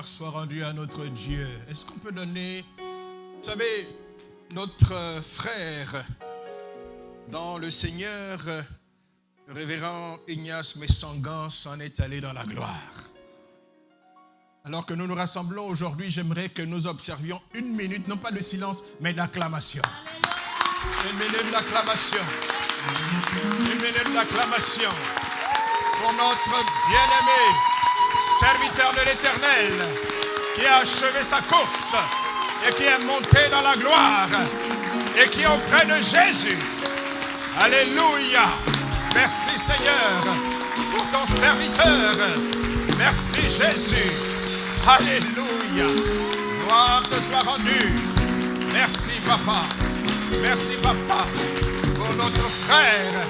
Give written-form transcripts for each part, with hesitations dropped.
soit rendu à notre Dieu. Est-ce qu'on peut donner, vous savez, notre frère dans le Seigneur, le révérend Ignace Messangan, s'en est allé dans la gloire. Alors que nous nous rassemblons aujourd'hui, j'aimerais que nous observions une minute, non pas de silence, mais d'acclamation. Une minute d'acclamation. Une minute d'acclamation pour notre bien-aimé serviteur de l'Éternel qui a achevé sa course et qui est monté dans la gloire et qui est auprès de Jésus. Alléluia. Merci Seigneur pour ton serviteur. Merci Jésus. Alléluia. Gloire te soit rendue. Merci Papa. Merci Papa pour notre frère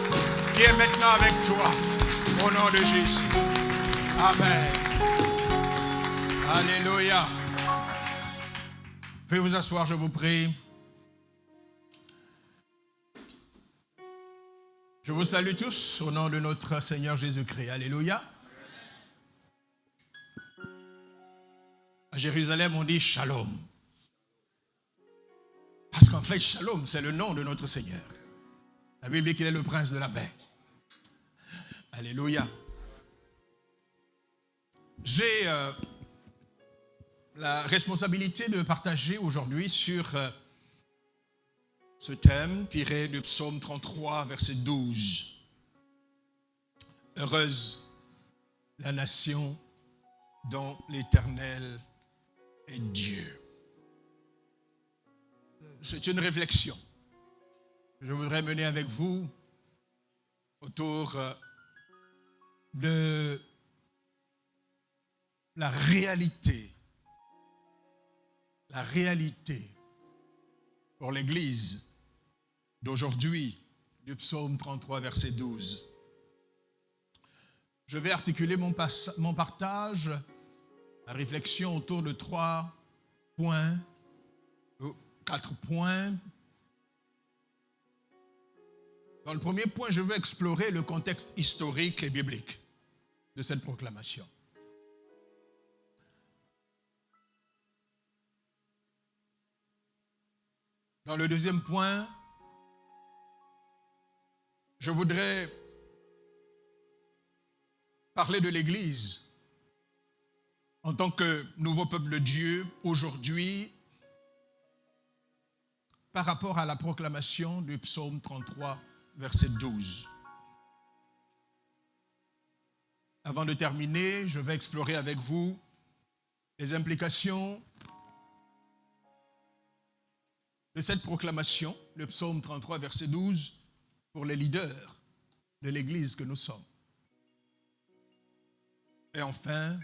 qui est maintenant avec toi. Au nom de Jésus. Amen. Alléluia. Veuillez vous asseoir, je vous prie. Je vous salue tous au nom de notre Seigneur Jésus-Christ. Alléluia. À Jérusalem, on dit Shalom. Parce qu'en fait, Shalom, c'est le nom de notre Seigneur. La Bible dit qu'il est le prince de la paix. Alléluia. J'ai la responsabilité de partager aujourd'hui sur ce thème tiré du psaume 33, verset 12. Heureuse la nation dont l'Éternel est Dieu. C'est une réflexion que je voudrais mener avec vous autour de la réalité pour l'Église d'aujourd'hui du psaume 33, verset 12. Je vais articuler mon partage, la réflexion autour de 4 points. Dans le premier point, je veux explorer le contexte historique et biblique de cette proclamation. Dans le deuxième point, je voudrais parler de l'Église en tant que nouveau peuple de Dieu aujourd'hui par rapport à la proclamation du psaume 33, verset 12. Avant de terminer, je vais explorer avec vous les implications de cette proclamation, le psaume 33, verset 12, pour les leaders de l'Église que nous sommes. Et enfin,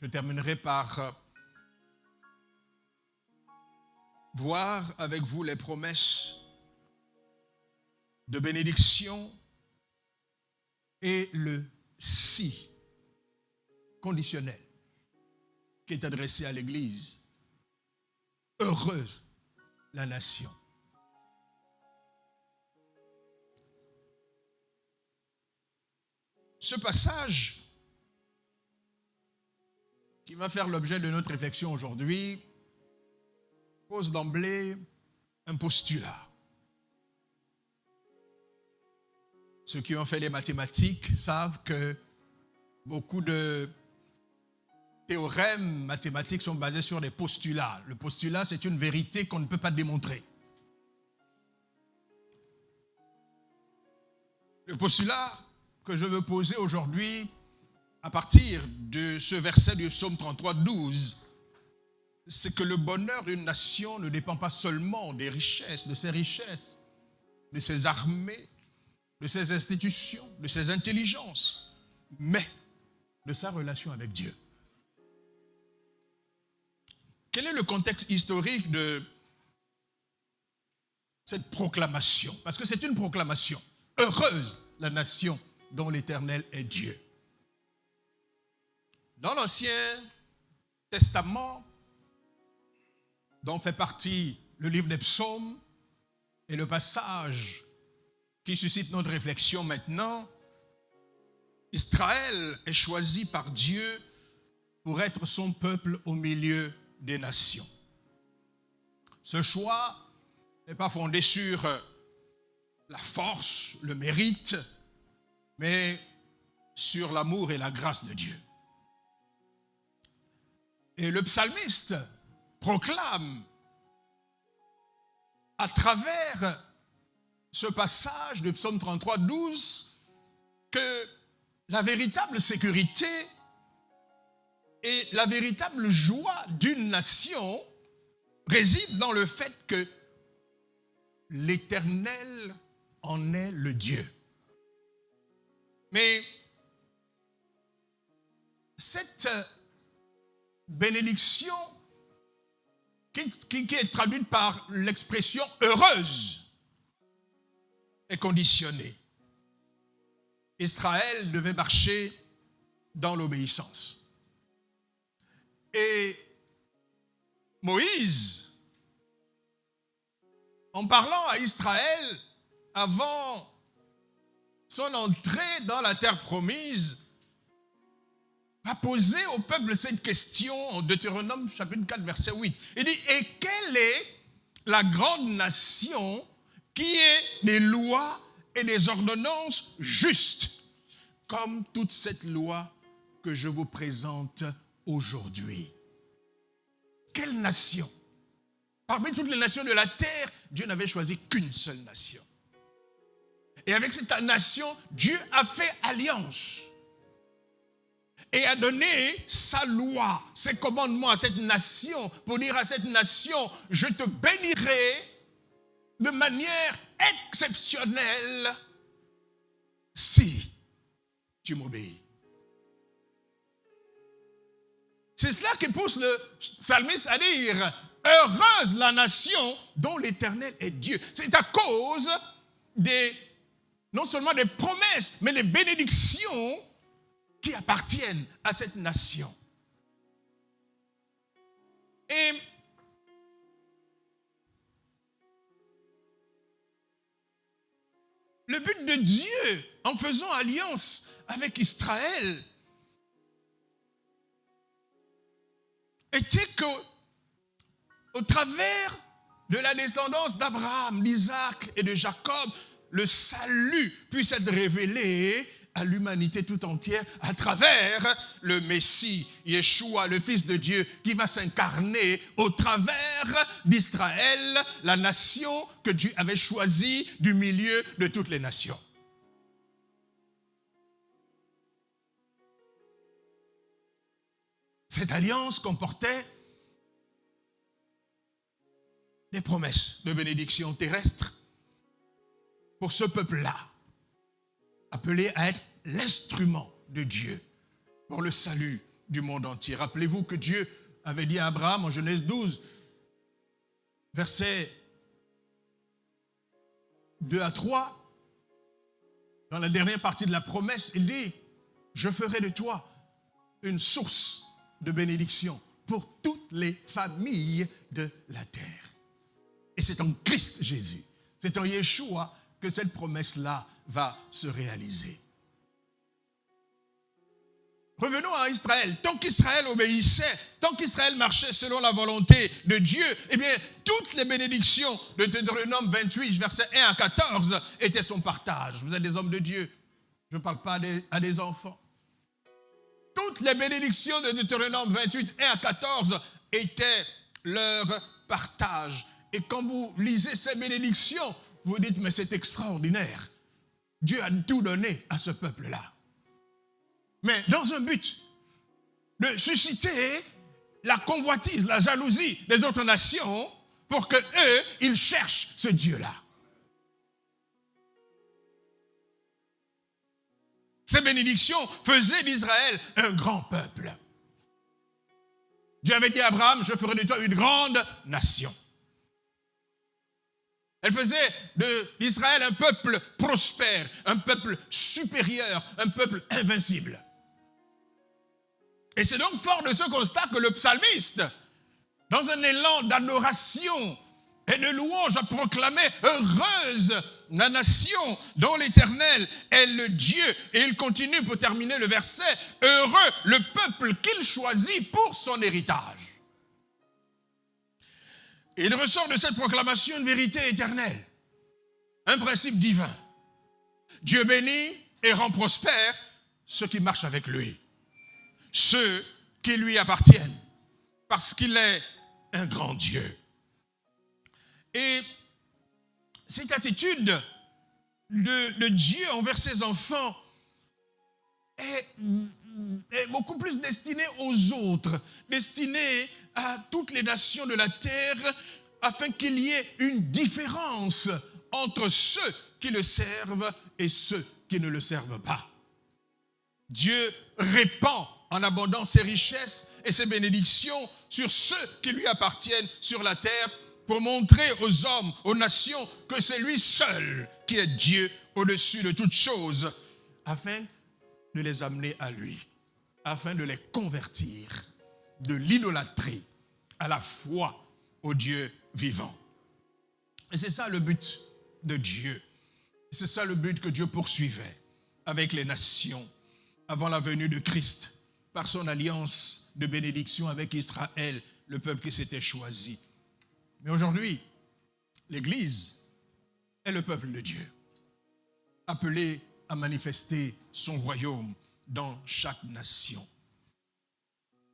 je terminerai par voir avec vous les promesses de bénédiction et le si conditionnel qui est adressé à l'Église. Heureuse la nation. Ce passage qui va faire l'objet de notre réflexion aujourd'hui pose d'emblée un postulat. Ceux qui ont fait les mathématiques savent que beaucoup de théorèmes mathématiques sont basés sur des postulats. Le postulat, c'est une vérité qu'on ne peut pas démontrer. Le postulat que je veux poser aujourd'hui, à partir de ce verset du psaume 33, 12, c'est que le bonheur d'une nation ne dépend pas seulement des richesses, de ses armées, de ses institutions, de ses intelligences, mais de sa relation avec Dieu. Quel est le contexte historique de cette proclamation? Parce que c'est une proclamation. Heureuse la nation dont l'Éternel est Dieu. Dans l'Ancien Testament, dont fait partie le livre des psaumes et le passage qui suscite notre réflexion maintenant, Israël est choisi par Dieu pour être son peuple au milieu des nations. Ce choix n'est pas fondé sur la force, le mérite, mais sur l'amour et la grâce de Dieu. Et le psalmiste proclame à travers ce passage de Psaume 33, 12, que la véritable sécurité et la véritable joie d'une nation réside dans le fait que l'Éternel en est le Dieu. Mais cette bénédiction qui est traduite par l'expression heureuse est conditionnée. Israël devait marcher dans l'obéissance. Et Moïse, en parlant à Israël avant son entrée dans la terre promise, va poser au peuple cette question en Deutéronome chapitre 4 verset 8. Il dit, et quelle est la grande nation qui ait des lois et des ordonnances justes, comme toute cette loi que je vous présente aujourd'hui? Quelle nation? Parmi toutes les nations de la terre, Dieu n'avait choisi qu'une seule nation. Et avec cette nation, Dieu a fait alliance et a donné sa loi, ses commandements à cette nation, pour dire à cette nation, je te bénirai de manière exceptionnelle si tu m'obéis. C'est cela qui pousse le psalmiste à dire, heureuse la nation dont l'Éternel est Dieu. C'est à cause non seulement des promesses, mais des bénédictions qui appartiennent à cette nation. Et le but de Dieu, en faisant alliance avec Israël, était qu'au travers de la descendance d'Abraham, d'Isaac et de Jacob, le salut puisse être révélé à l'humanité tout entière à travers le Messie, Yeshua, le Fils de Dieu, qui va s'incarner au travers d'Israël, la nation que Dieu avait choisie du milieu de toutes les nations. Cette alliance comportait des promesses de bénédiction terrestre pour ce peuple-là, appelé à être l'instrument de Dieu pour le salut du monde entier. Rappelez-vous que Dieu avait dit à Abraham en Genèse 12, versets 2 à 3, dans la dernière partie de la promesse, il dit, je ferai de toi une source de bénédiction pour toutes les familles de la terre. Et c'est en Christ Jésus, c'est en Yeshua que cette promesse-là va se réaliser. Revenons à Israël. Tant qu'Israël obéissait, tant qu'Israël marchait selon la volonté de Dieu, eh bien, toutes les bénédictions de Deutéronome 28, versets 1 à 14, étaient son partage. Vous êtes des hommes de Dieu. Je ne parle pas à des enfants. Toutes les bénédictions de Deutéronome 28, 1 à 14 étaient leur partage. Et quand vous lisez ces bénédictions, vous dites, mais c'est extraordinaire. Dieu a tout donné à ce peuple-là. Mais dans un but de susciter la convoitise, la jalousie des autres nations pour que eux, ils cherchent ce Dieu-là. Ces bénédictions faisaient d'Israël un grand peuple. Dieu avait dit à Abraham, je ferai de toi une grande nation. Elle faisait d'Israël un peuple prospère, un peuple supérieur, un peuple invincible. Et c'est donc fort de ce constat que le psalmiste, dans un élan d'adoration et de louanges à proclamer. Heureuse la nation dont l'Éternel est le Dieu. Et il continue pour terminer le verset. Heureux le peuple qu'il choisit pour son héritage. Et il ressort de cette proclamation une vérité éternelle. Un principe divin. Dieu bénit et rend prospère ceux qui marchent avec lui. Ceux qui lui appartiennent. Parce qu'il est un grand Dieu. Et cette attitude de Dieu envers ses enfants est beaucoup plus destinée aux autres, destinée à toutes les nations de la terre, afin qu'il y ait une différence entre ceux qui le servent et ceux qui ne le servent pas. Dieu répand en abondance ses richesses et ses bénédictions sur ceux qui lui appartiennent sur la terre, pour montrer aux hommes, aux nations, que c'est lui seul qui est Dieu au-dessus de toutes choses, afin de les amener à lui, afin de les convertir de l'idolâtrie à la foi au Dieu vivant. Et c'est ça le but de Dieu. C'est ça le but que Dieu poursuivait avec les nations avant la venue de Christ, par son alliance de bénédiction avec Israël, le peuple qui s'était choisi. Mais aujourd'hui, l'Église est le peuple de Dieu, appelé à manifester son royaume dans chaque nation.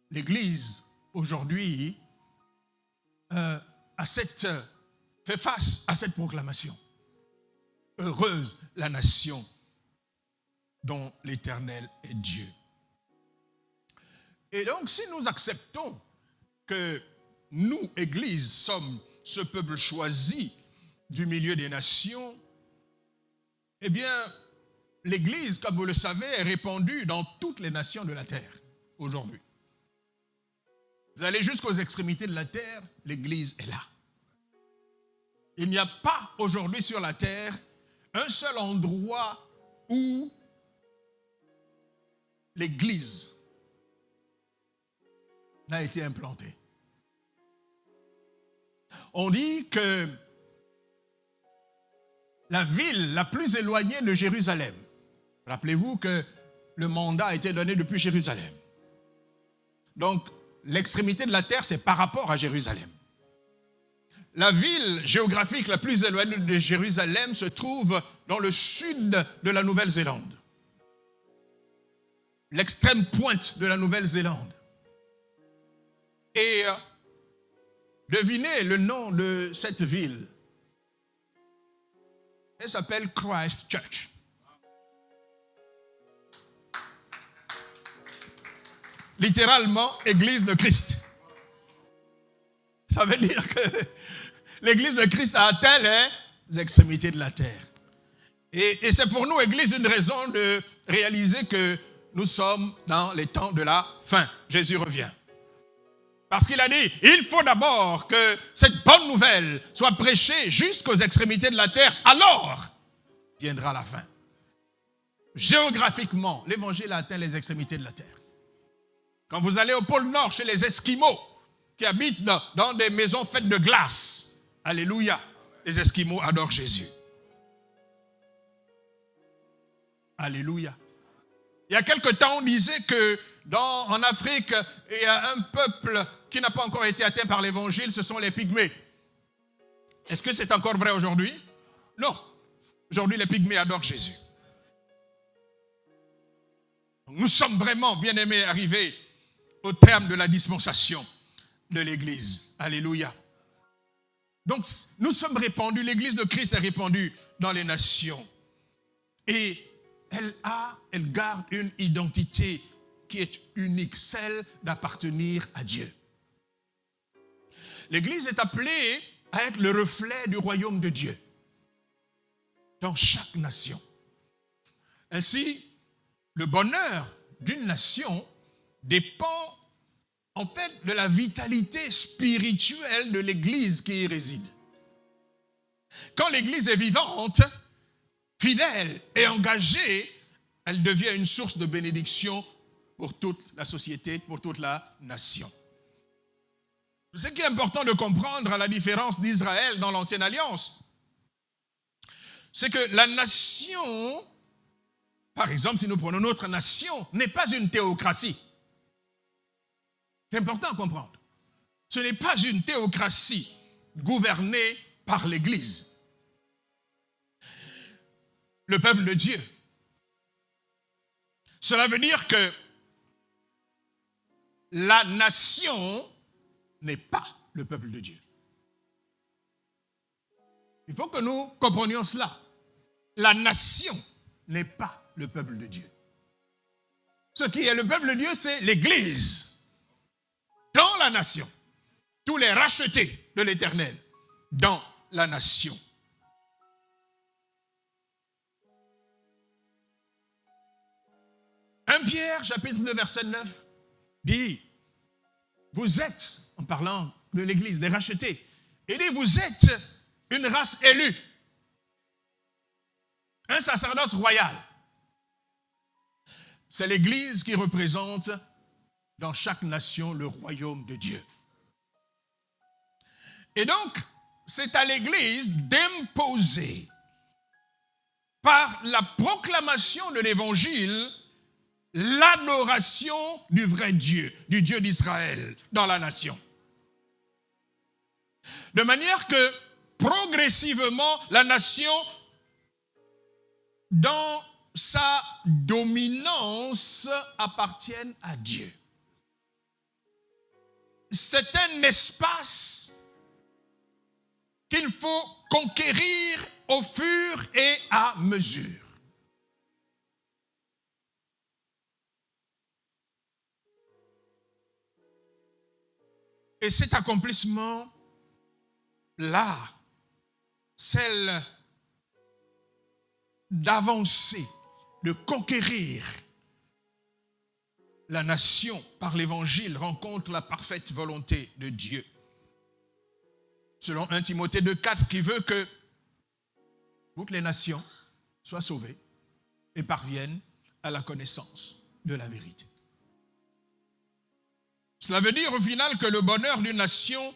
L'Église, aujourd'hui, fait face à cette proclamation. Heureuse la nation dont l'Éternel est Dieu. Et donc, si nous acceptons que nous, Église, sommes ce peuple choisi du milieu des nations, eh bien, l'Église, comme vous le savez, est répandue dans toutes les nations de la terre aujourd'hui. Vous allez jusqu'aux extrémités de la terre, l'Église est là. Il n'y a pas aujourd'hui sur la terre un seul endroit où l'Église n'a été implantée. On dit que la ville la plus éloignée de Jérusalem, rappelez-vous que le mandat a été donné depuis Jérusalem. Donc, l'extrémité de la terre, c'est par rapport à Jérusalem. La ville géographique la plus éloignée de Jérusalem se trouve dans le sud de la Nouvelle-Zélande. L'extrême pointe de la Nouvelle-Zélande. Et devinez le nom de cette ville. Elle s'appelle Christchurch. Littéralement, Église de Christ. Ça veut dire que l'Église de Christ a atteint les extrémités de la terre. Et c'est pour nous, Église, une raison de réaliser que nous sommes dans les temps de la fin. Jésus revient. Parce qu'il a dit, il faut d'abord que cette bonne nouvelle soit prêchée jusqu'aux extrémités de la terre, alors viendra la fin. Géographiquement, l'évangile a atteint les extrémités de la terre. Quand vous allez au pôle Nord, chez les Esquimaux, qui habitent dans des maisons faites de glace, alléluia, les Esquimaux adorent Jésus. Alléluia. Il y a quelque temps, on disait que en Afrique, il y a un peuple qui n'a pas encore été atteint par l'évangile, ce sont les Pygmées. Est-ce que c'est encore vrai aujourd'hui? Non. Aujourd'hui, les Pygmées adorent Jésus. Nous sommes vraiment, bien-aimés, arrivés au terme de la dispensation de l'Église. Alléluia. Donc, nous sommes répandus, l'Église de Christ est répandue dans les nations. Et elle garde une identité qui est unique, celle d'appartenir à Dieu. L'Église est appelée à être le reflet du royaume de Dieu dans chaque nation. Ainsi, le bonheur d'une nation dépend en fait de la vitalité spirituelle de l'Église qui y réside. Quand l'Église est vivante, fidèle et engagée, elle devient une source de bénédiction pour toute la société, pour toute la nation. Ce qui est important de comprendre à la différence d'Israël dans l'Ancienne Alliance, c'est que la nation, par exemple, si nous prenons notre nation, n'est pas une théocratie. C'est important à comprendre. Ce n'est pas une théocratie gouvernée par l'Église. Le peuple de Dieu. Cela veut dire que la nation n'est pas le peuple de Dieu. Il faut que nous comprenions cela. La nation n'est pas le peuple de Dieu. Ce qui est le peuple de Dieu, c'est l'Église. Dans la nation. Tous les rachetés de l'Éternel. Dans la nation. Pierre, chapitre 2, verset 9, dit, vous êtes, en parlant de l'Église, des rachetés, il dit, vous êtes une race élue, un sacerdoce royal. C'est l'Église qui représente dans chaque nation le royaume de Dieu. Et donc, c'est à l'Église d'imposer par la proclamation de l'Évangile l'adoration du vrai Dieu, du Dieu d'Israël dans la nation. De manière que progressivement, la nation, dans sa dominance, appartienne à Dieu. C'est un espace qu'il faut conquérir au fur et à mesure. Et cet accomplissement-là, celle d'avancer, de conquérir la nation par l'Évangile, rencontre la parfaite volonté de Dieu. Selon 1 Timothée 2,4 qui veut que toutes les nations soient sauvées et parviennent à la connaissance de la vérité. Cela veut dire au final que le bonheur d'une nation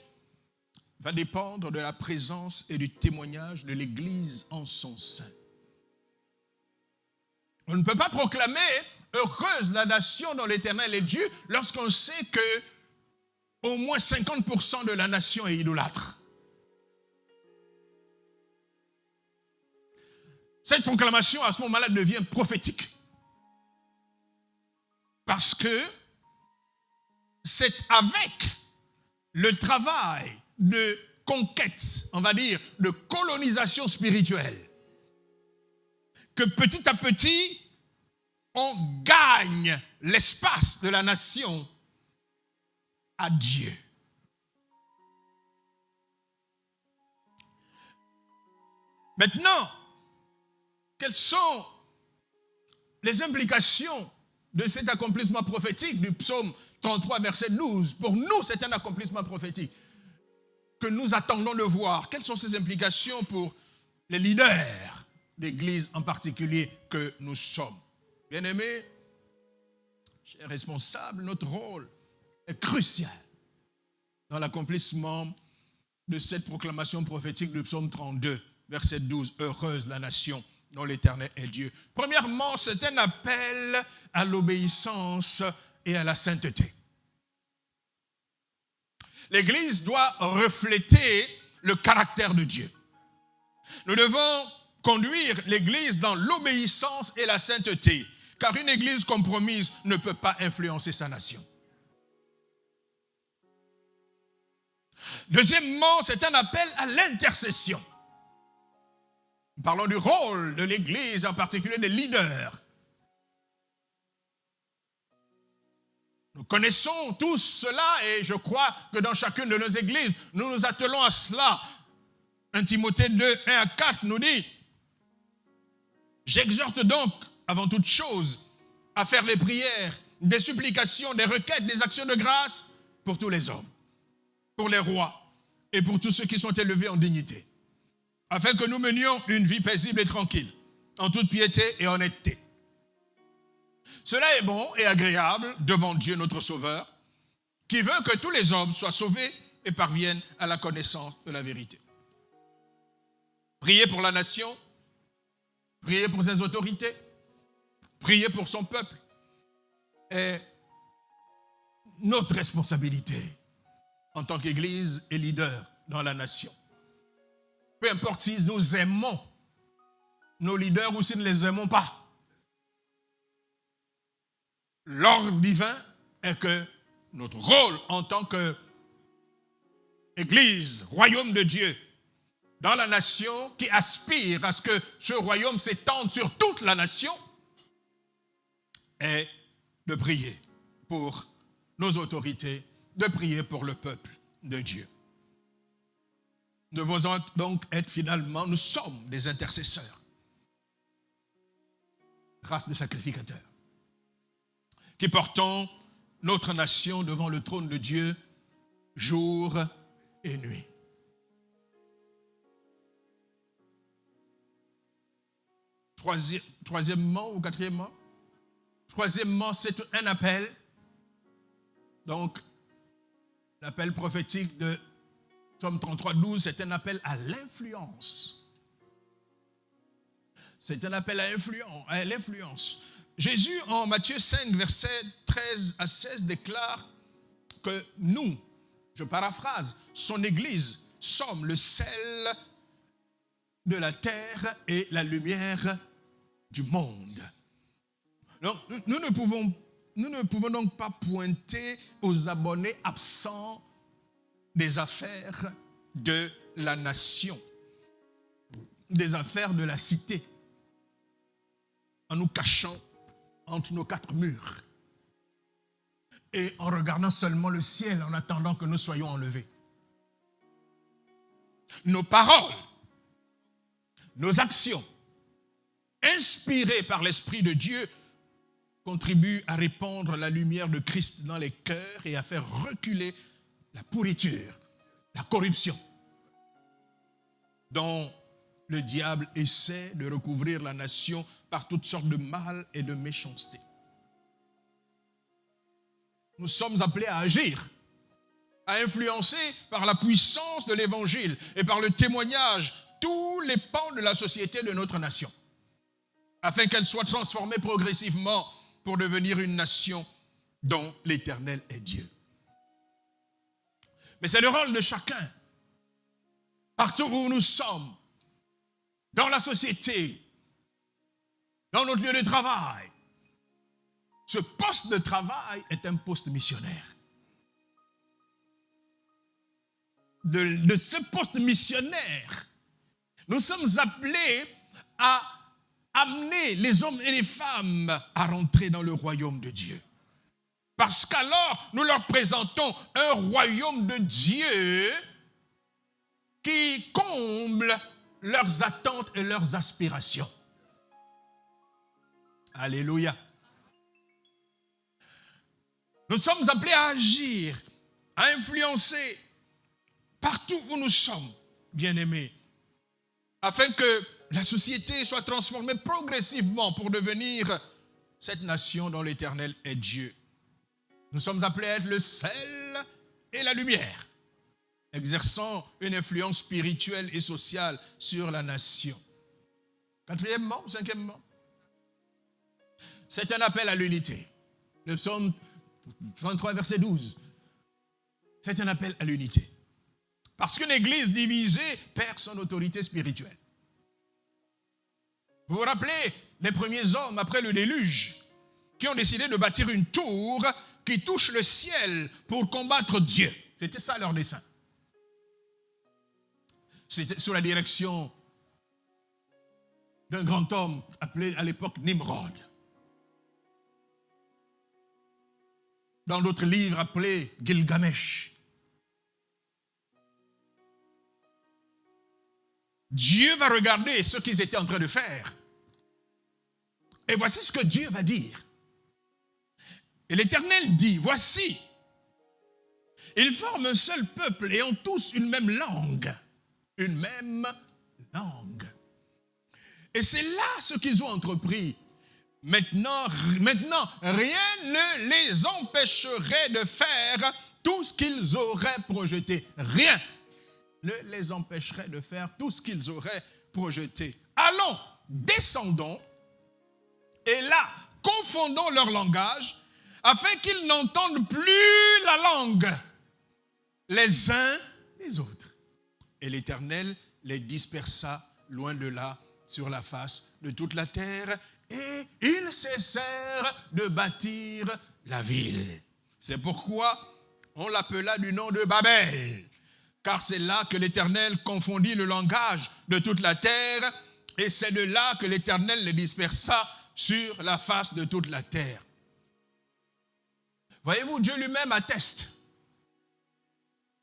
va dépendre de la présence et du témoignage de l'Église en son sein. On ne peut pas proclamer heureuse la nation dont l'Éternel est Dieu lorsqu'on sait que au moins 50% de la nation est idolâtre. Cette proclamation à ce moment-là devient prophétique. Parce que c'est avec le travail de conquête, on va dire, de colonisation spirituelle, que petit à petit, on gagne l'espace de la nation à Dieu. Maintenant, quelles sont les implications de cet accomplissement prophétique du psaume 33, verset 12? Pour nous, c'est un accomplissement prophétique que nous attendons de voir. Quelles sont ces implications pour les leaders d'Église en particulier que nous sommes? Bien-aimés, chers responsables, notre rôle est crucial dans l'accomplissement de cette proclamation prophétique du psaume 32, verset 12. Heureuse la nation dont l'Éternel est Dieu. Premièrement, c'est un appel à l'obéissance et à la sainteté. L'Église doit refléter le caractère de Dieu. Nous devons conduire l'Église dans l'obéissance et la sainteté, car une Église compromise ne peut pas influencer sa nation. Deuxièmement, c'est un appel à l'intercession. Nous parlons du rôle de l'Église, en particulier des leaders. Nous connaissons tous cela et je crois que dans chacune de nos églises, nous nous attelons à cela. 1 Timothée 2, 1 à 4 nous dit « J'exhorte donc, avant toute chose, à faire des prières, des supplications, des requêtes, des actions de grâce pour tous les hommes, pour les rois et pour tous ceux qui sont élevés en dignité, afin que nous menions une vie paisible et tranquille, en toute piété et honnêteté. Cela est bon et agréable devant Dieu notre Sauveur, qui veut que tous les hommes soient sauvés et parviennent à la connaissance de la vérité. Prier pour la nation, prier pour ses autorités, prier pour son peuple est notre responsabilité en tant qu'Église et leader dans la nation. Peu importe si nous aimons nos leaders ou si nous ne les aimons pas. L'ordre divin est que notre rôle en tant qu'Église, royaume de Dieu, dans la nation qui aspire à ce que ce royaume s'étende sur toute la nation, est de prier pour nos autorités, de prier pour le peuple de Dieu. Nous devons donc être finalement, nous sommes des intercesseurs, race de sacrificateurs, qui portons notre nation devant le trône de Dieu jour et nuit. Troisièmement ou quatrièmement? Troisièmement, c'est un appel. Donc, l'appel prophétique de Psaume 33, 12, c'est un appel à l'influence. C'est un appel à l'influence. Jésus, en Matthieu 5, versets 13 à 16, déclare que nous, je paraphrase, son Église, sommes le sel de la terre et la lumière du monde. Donc, nous ne pouvons donc pas pointer aux abonnés absents des affaires de la nation, des affaires de la cité, en nous cachant entre nos quatre murs et en regardant seulement le ciel en attendant que nous soyons enlevés. Nos paroles, nos actions, inspirées par l'Esprit de Dieu, contribuent à répandre la lumière de Christ dans les cœurs et à faire reculer la pourriture, la corruption dont le diable essaie de recouvrir la nation par toutes sortes de mal et de méchanceté. Nous sommes appelés à agir, à influencer par la puissance de l'Évangile et par le témoignage tous les pans de la société de notre nation, afin qu'elle soit transformée progressivement pour devenir une nation dont l'Éternel est Dieu. Mais c'est le rôle de chacun, partout où nous sommes, dans la société, dans notre lieu de travail. Ce poste de travail est un poste missionnaire. De ce poste missionnaire, nous sommes appelés à amener les hommes et les femmes à rentrer dans le royaume de Dieu. Parce qu'alors, nous leur présentons un royaume de Dieu qui comble leurs attentes et leurs aspirations. Alléluia. Nous sommes appelés à agir, à influencer partout où nous sommes, bien-aimés, afin que la société soit transformée progressivement pour devenir cette nation dont l'Éternel est Dieu. Nous sommes appelés à être le sel et la lumière, exerçant une influence spirituelle et sociale sur la nation. Quatrièmement, cinquièmement, c'est un appel à l'unité. Le psaume 33, verset 12. C'est un appel à l'unité. Parce qu'une église divisée perd son autorité spirituelle. Vous vous rappelez les premiers hommes après le déluge qui ont décidé de bâtir une tour qui touche le ciel pour combattre Dieu. C'était ça leur dessein. C'était sous la direction d'un grand homme appelé à l'époque Nimrod. Dans d'autres livres appelés Gilgamesh. Dieu va regarder ce qu'ils étaient en train de faire. Et voici ce que Dieu va dire. Et l'Éternel dit, voici, ils forment un seul peuple et ont tous une même langue. Une même langue. Et c'est là ce qu'ils ont entrepris. Maintenant, rien ne les empêcherait de faire tout ce qu'ils auraient projeté. Rien ne les empêcherait de faire tout ce qu'ils auraient projeté. Allons, descendons, et là, confondons leur langage, afin qu'ils n'entendent plus la langue les uns les autres. Et l'Éternel les dispersa loin de là, sur la face de toute la terre, et ils cessèrent de bâtir la ville. C'est pourquoi on l'appela du nom de Babel, car c'est là que l'Éternel confondit le langage de toute la terre, et c'est de là que l'Éternel les dispersa sur la face de toute la terre. Voyez-vous, Dieu lui-même atteste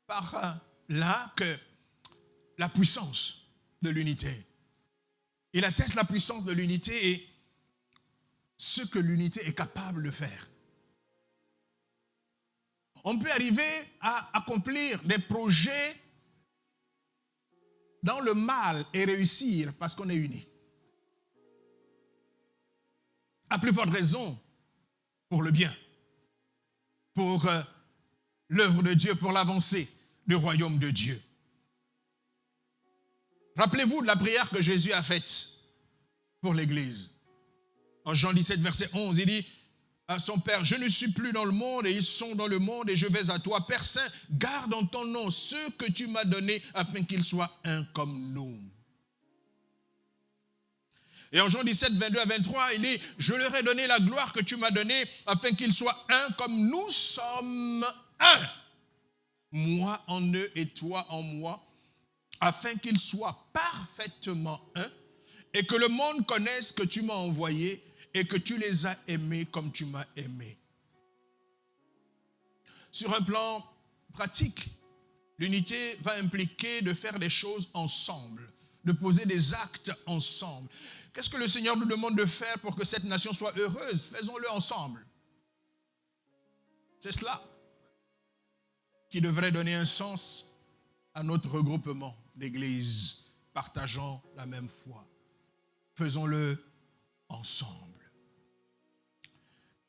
par là que la puissance de l'unité. Il atteste la puissance de l'unité et ce que l'unité est capable de faire. On peut arriver à accomplir des projets dans le mal et réussir parce qu'on est unis. À plus forte raison pour le bien, pour l'œuvre de Dieu, pour l'avancée du royaume de Dieu. Rappelez-vous de la prière que Jésus a faite pour l'Église. En Jean 17, verset 11, il dit à son Père, « Je ne suis plus dans le monde et ils sont dans le monde et je vais à toi. Père Saint, garde en ton nom ceux que tu m'as donnés afin qu'ils soient un comme nous. » Et en Jean 17, 22 à 23, il dit, « Je leur ai donné la gloire que tu m'as donnée afin qu'ils soient un comme nous sommes un. Moi en eux et toi en moi, afin qu'ils soient parfaitement un et que le monde connaisse que tu m'as envoyé et que tu les as aimés comme tu m'as aimé. » Sur un plan pratique, l'unité va impliquer de faire des choses ensemble, de poser des actes ensemble. Qu'est-ce que le Seigneur nous demande de faire pour que cette nation soit heureuse? Faisons-le ensemble. C'est cela qui devrait donner un sens à notre regroupement d'église, partageant la même foi. Faisons-le ensemble.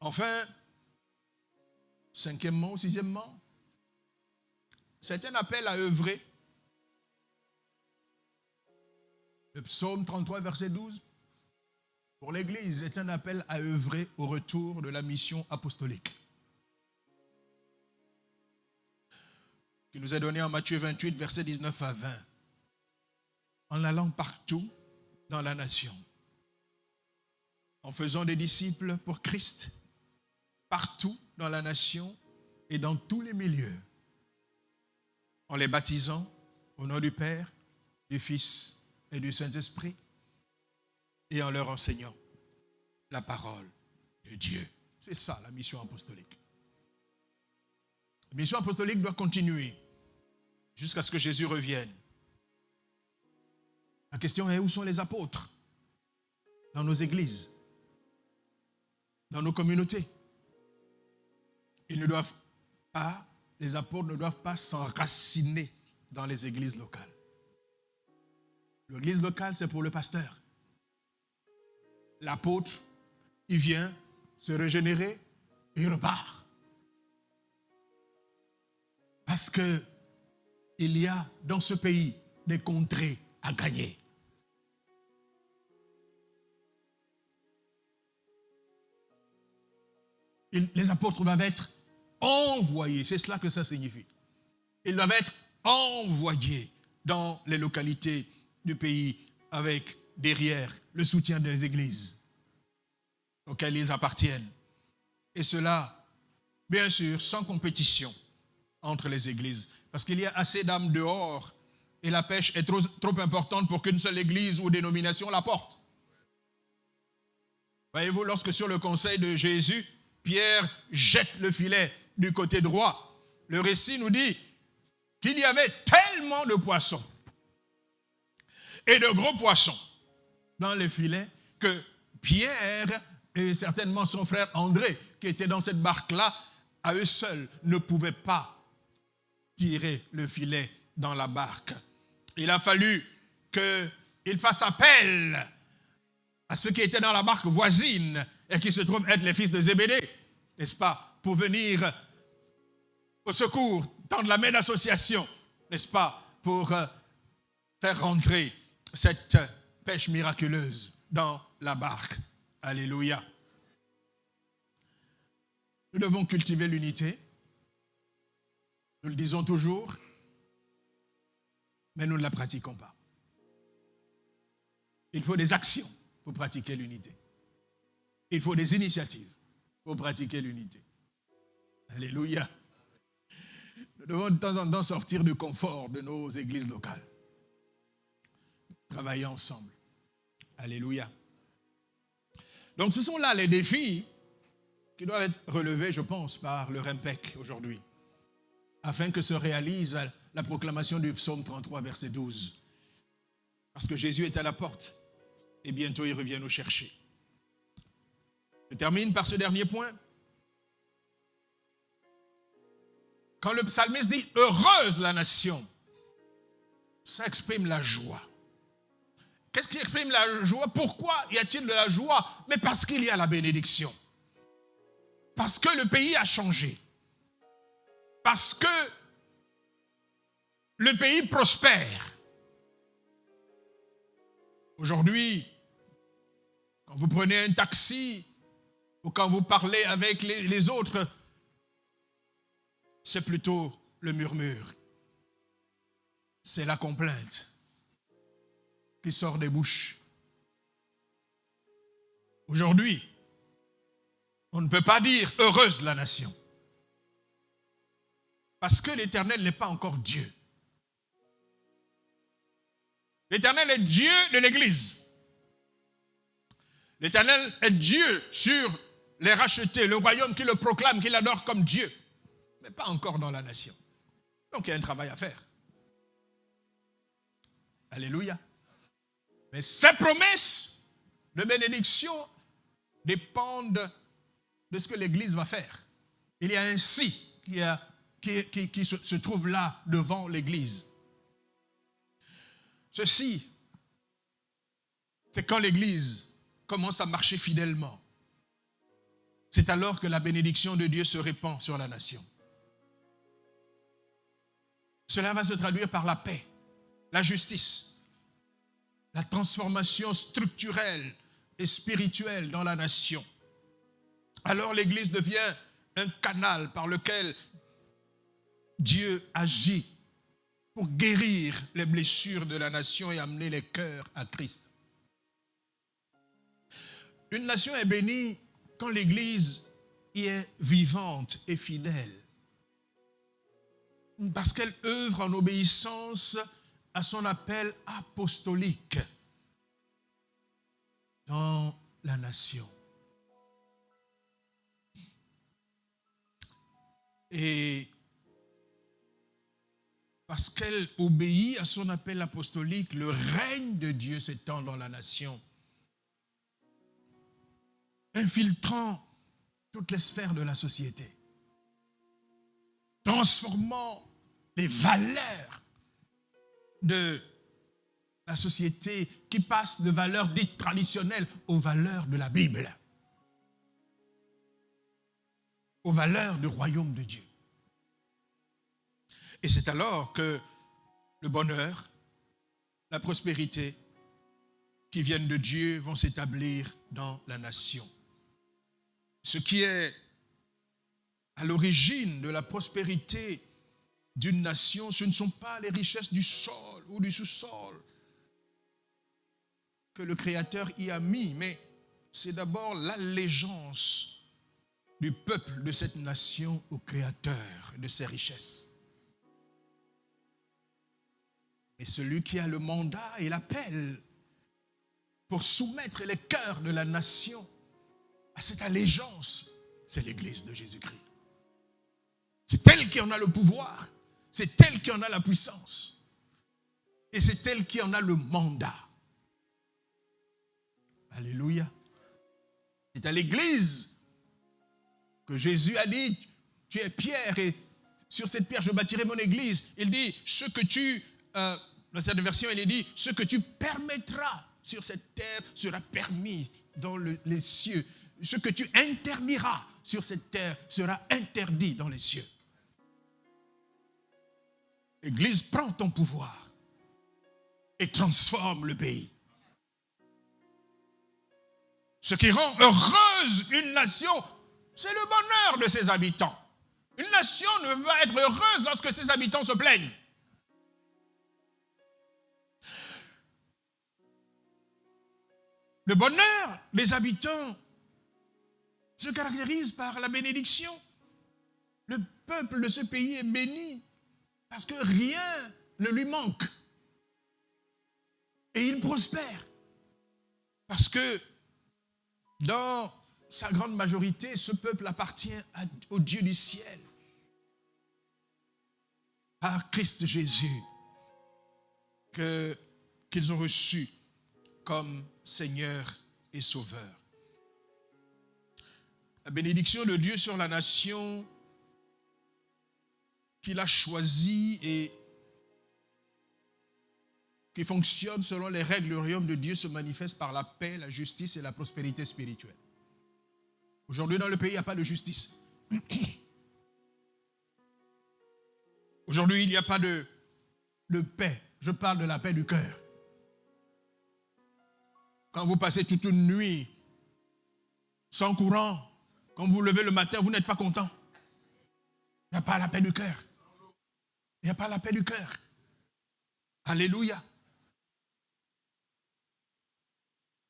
Enfin, cinquièmement ou sixièmement, c'est un appel à œuvrer. Le psaume 33, verset 12, pour l'Église, est un appel à œuvrer au retour de la mission apostolique, qui nous est donné en Matthieu 28, verset 19 à 20, en allant partout dans la nation, en faisant des disciples pour Christ, partout dans la nation et dans tous les milieux, en les baptisant au nom du Père, du Fils et du Saint-Esprit, et en leur enseignant la parole de Dieu. C'est ça la mission apostolique. La mission apostolique doit continuer jusqu'à ce que Jésus revienne. La question est, où sont les apôtres? Dans nos églises, dans nos communautés. Ils ne doivent pas, les apôtres ne doivent pas s'enraciner dans les églises locales. L'église locale, c'est pour le pasteur. L'apôtre, il vient se régénérer et il repart. Parce que il y a dans ce pays des contrées à gagner. Les apôtres doivent être envoyés. C'est cela que ça signifie. Ils doivent être envoyés dans les localités du pays avec derrière le soutien des églises auxquelles ils appartiennent. Et cela, bien sûr, sans compétition entre les églises. Parce qu'il y a assez d'âmes dehors et la pêche est trop importante pour qu'une seule église ou dénomination la porte. Voyez-vous, lorsque sur le conseil de Jésus, Pierre jette le filet du côté droit, le récit nous dit qu'il y avait tellement de poissons et de gros poissons dans les filets que Pierre et certainement son frère André, qui était dans cette barque-là, à eux seuls ne pouvaient pas tirer le filet dans la barque. Il a fallu qu'ils fassent appel à ceux qui étaient dans la barque voisine et qui se trouvent être les fils de Zébédée, n'est-ce pas, pour venir au secours, tendre la main d'association, n'est-ce pas, pour faire rentrer cette pêche miraculeuse dans la barque. Alléluia. Nous devons cultiver l'unité. Nous le disons toujours, mais nous ne la pratiquons pas. Il faut des actions pour pratiquer l'unité. Il faut des initiatives pour pratiquer l'unité. Alléluia. Nous devons de temps en temps sortir du confort de nos églises locales. Travailler ensemble. Alléluia. Donc ce sont là les défis qui doivent être relevés, je pense, par le REMPEC aujourd'hui, afin que se réalise la proclamation du psaume 33, verset 12. Parce que Jésus est à la porte et bientôt il revient nous chercher. Je termine par ce dernier point. Quand le psalmiste dit « heureuse la nation », ça exprime la joie. Qu'est-ce qui exprime la joie? Pourquoi y a-t-il de la joie? Mais parce qu'il y a la bénédiction. Parce que le pays a changé. Parce que le pays prospère. Aujourd'hui, quand vous prenez un taxi ou quand vous parlez avec les autres, c'est plutôt le murmure. C'est la complainte qui sort des bouches. Aujourd'hui, on ne peut pas dire « heureuse la nation ». Parce que l'Éternel n'est pas encore Dieu. L'Éternel est Dieu de l'Église. L'Éternel est Dieu sur les rachetés, le royaume qui le proclame, qui l'adore comme Dieu. Mais pas encore dans la nation. Donc il y a un travail à faire. Alléluia. Mais ces promesses de bénédiction dépendent de ce que l'Église va faire. Il y a un si qui se trouve là devant l'Église. Ceci, c'est quand l'Église commence à marcher fidèlement. C'est alors que la bénédiction de Dieu se répand sur la nation. Cela va se traduire par la paix, la justice, la transformation structurelle et spirituelle dans la nation. Alors l'Église devient un canal par lequel Dieu agit pour guérir les blessures de la nation et amener les cœurs à Christ. Une nation est bénie quand l'Église y est vivante et fidèle. Parce qu'elle œuvre en obéissance à son appel apostolique dans la nation. Et parce qu'elle obéit à son appel apostolique, le règne de Dieu s'étend dans la nation, infiltrant toutes les sphères de la société, transformant les valeurs de la société qui passent de valeurs dites traditionnelles aux valeurs de la Bible, aux valeurs du royaume de Dieu. Et c'est alors que le bonheur, la prospérité qui viennent de Dieu vont s'établir dans la nation. Ce qui est à l'origine de la prospérité d'une nation, ce ne sont pas les richesses du sol ou du sous-sol que le Créateur y a mis, mais c'est d'abord l'allégeance du peuple de cette nation au Créateur de ses richesses. Et celui qui a le mandat et l'appel pour soumettre les cœurs de la nation à cette allégeance, c'est l'Église de Jésus-Christ. C'est elle qui en a le pouvoir, c'est elle qui en a la puissance, et c'est elle qui en a le mandat. Alléluia. C'est à l'Église que Jésus a dit, tu es Pierre et sur cette pierre je bâtirai mon Église. Il dit, dans cette version il est dit, ce que tu permettras sur cette terre sera permis dans les cieux. ce que tu interdiras sur cette terre sera interdit dans les cieux. Église, prends ton pouvoir et transforme le pays. Ce qui rend heureuse une nation, c'est le bonheur de ses habitants. Une nation ne va être heureuse lorsque ses habitants se plaignent. Le bonheur des habitants se caractérise par la bénédiction. Le peuple de ce pays est béni parce que rien ne lui manque. Et il prospère. Parce que dans sa grande majorité, ce peuple appartient au Dieu du ciel. Par Christ Jésus, qu'ils ont reçu comme Seigneur et Sauveur. La bénédiction de Dieu sur la nation qu'il a choisie et qui fonctionne selon les règles du royaume de Dieu se manifeste par la paix, la justice et la prospérité spirituelle. Aujourd'hui, dans le pays, il n'y a pas de justice. Aujourd'hui, il n'y a pas de paix. Je parle de la paix du cœur. Quand vous passez toute une nuit sans courant, quand vous vous levez le matin, vous n'êtes pas content. Il n'y a pas la paix du cœur. Il n'y a pas la paix du cœur. Alléluia.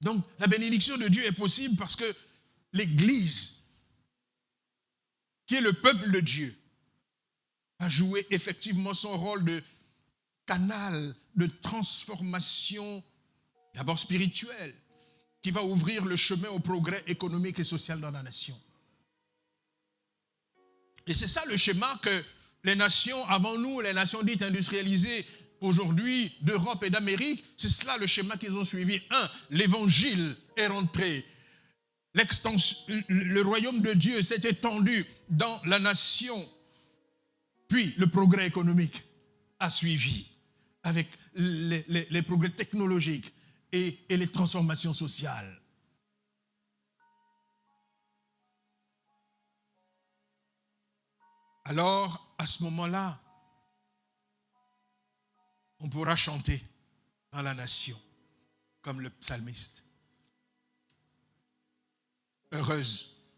Donc, la bénédiction de Dieu est possible parce que l'Église, qui est le peuple de Dieu, a joué effectivement son rôle de canal de transformation, d'abord spirituelle, qui va ouvrir le chemin au progrès économique et social dans la nation. Et c'est ça le schéma que les nations avant nous, les nations dites industrialisées aujourd'hui d'Europe et d'Amérique, c'est cela le schéma qu'ils ont suivi. L'évangile est rentré. Le royaume de Dieu s'est étendu dans la nation. Puis le progrès économique a suivi avec les progrès technologiques et les transformations sociales. Alors, à ce moment-là, on pourra chanter dans la nation, comme le psalmiste. Heureuse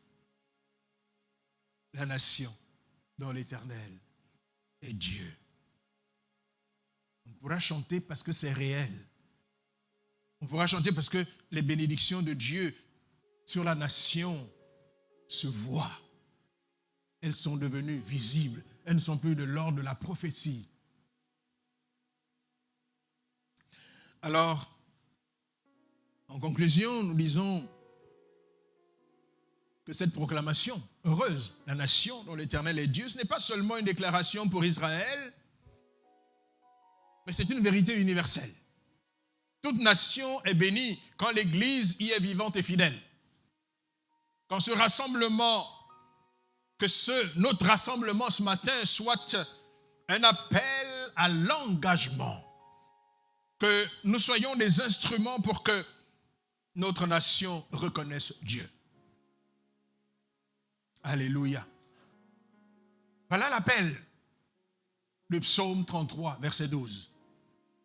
la nation dont l'Éternel est Dieu. On pourra chanter parce que c'est réel. On pourra chanter parce que les bénédictions de Dieu sur la nation se voient. Elles sont devenues visibles. Elles ne sont plus de l'ordre de la prophétie. Alors, en conclusion, nous disons que cette proclamation, heureuse la nation dont l'Éternel est Dieu, ce n'est pas seulement une déclaration pour Israël, mais c'est une vérité universelle. Toute nation est bénie quand l'Église y est vivante et fidèle. Quand ce rassemblement, notre rassemblement ce matin soit un appel à l'engagement, que nous soyons des instruments pour que notre nation reconnaisse Dieu. Alléluia. Voilà l'appel du psaume 33, verset 12,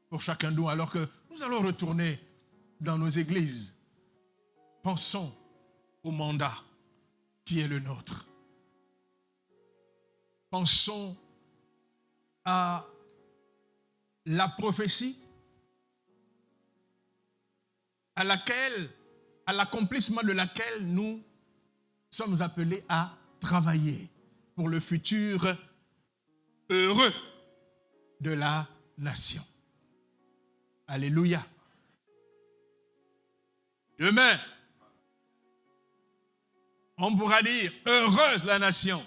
pour chacun de nous, alors que nous allons retourner dans nos églises. Pensons au mandat qui est le nôtre. Pensons à la prophétie à l'accomplissement de laquelle nous sommes appelés à travailler pour le futur heureux de la nation. Alléluia. Demain, on pourra dire heureuse la nation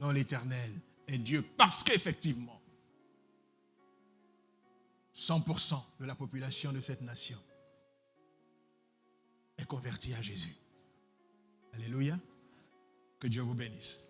dont l'Éternel est Dieu, parce qu'effectivement, 100% de la population de cette nation est convertie à Jésus. Alléluia. Que Dieu vous bénisse.